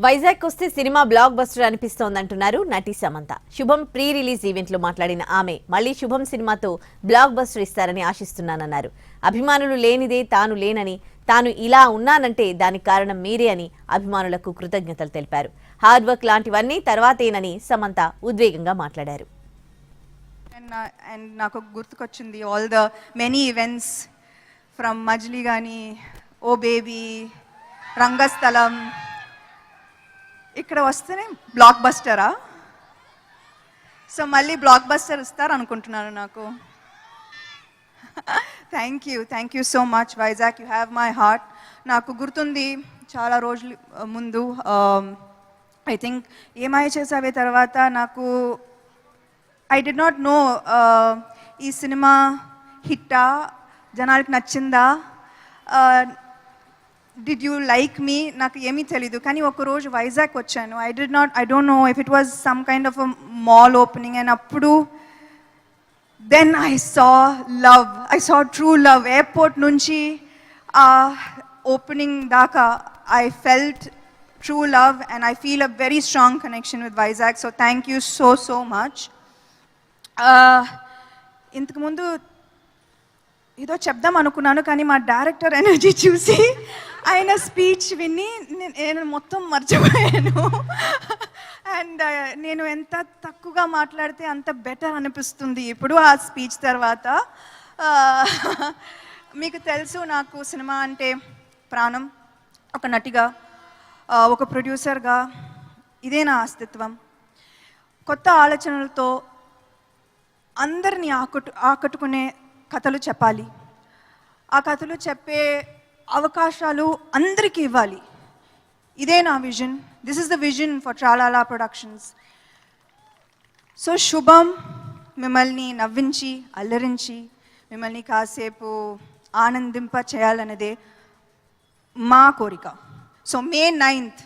వైజాగ్ వస్తే cinema block buster అనిపిస్తోందంటున్నారు నటి సమంత. శుభం ప్రీ రిలీజ్ ఈవెంట్ లో మాట్లాడిన ఆమె మళ్లీ శుభం సినిమాతో బ్లాక్ బస్టర్ ఇస్తారని ఆశిస్తున్నానన్నారు. అభిమానులు లేనిదే తాను లేనని, తాను ఇలా ఉన్నానంటే దానికి కారణం మీరే అని అభిమానులకు కృతజ్ఞతలు తెలిపారు. హార్డ్ వర్క్ లాంటివన్నీ తర్వాతేనని సమంత ఉద్వేగంగా మాట్లాడారు. నాకు గుర్తుకొచ్చింది all the many events from Majili గానీ, ఓ బేబీ, రంగస్థలం. ఇక్కడ వస్తేనే బ్లాక్ బస్టరా? సో మళ్ళీ బ్లాక్ బస్టర్ ఇస్తారు అనుకుంటున్నాను నాకు. Thank you so much Vizag, you have my heart. నాకు గుర్తుంది చాలా రోజుల ముందు, ఐ థింక్ ఏమై చేసావే తర్వాత నాకు ఐ డిడ్ నాట్ నో ఈ సినిమా హిట్టా, జనాలకి నచ్చిందా, డిడ్ యూ లైక్ మీ, నాకు ఏమీ తెలీదు. కానీ ఒకరోజు వైజాగ్ వచ్చాను. I don't know if it was some kind of a mall opening, and అప్పుడు then I saw true love. Airport నుంచి ఓపెనింగ్ దాకా I felt true love, and I feel a very strong connection with Vizag. So thank you so much. ఇంతకుముందు ఏదో చెప్దాం అనుకున్నాను, కానీ మా director energy చూసి ఆయన స్పీచ్ విని నేను మొత్తం మర్చిపోయాను. అండ్ నేను ఎంత తక్కువగా మాట్లాడితే అంత బెటర్ అనిపిస్తుంది ఇప్పుడు ఆ స్పీచ్ తర్వాత. మీకు తెలుసు నాకు సినిమా అంటే ప్రాణం. ఒక నటిగా, ఒక ప్రొడ్యూసర్గా ఇదే నా అస్తిత్వం. కొత్త ఆలోచనలతో అందరినీ ఆకట్టుకునే కథలు చెప్పాలి. ఆ కథలు చెప్పే అవకాశాలు అందరికీ ఇవ్వాలి. ఇదే నా vision. This is the vision for Tralala productions. So Shubham మిమ్మల్ని నవ్వించి, అల్లరించి, మిమ్మల్ని కాసేపు ఆనందింప చేయాలన్నదే మా కోరిక. సో May 9th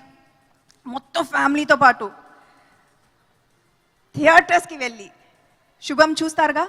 మొత్తం ఫ్యామిలీతో పాటు థియేటర్స్కి వెళ్ళి శుభం చూస్తారుగా?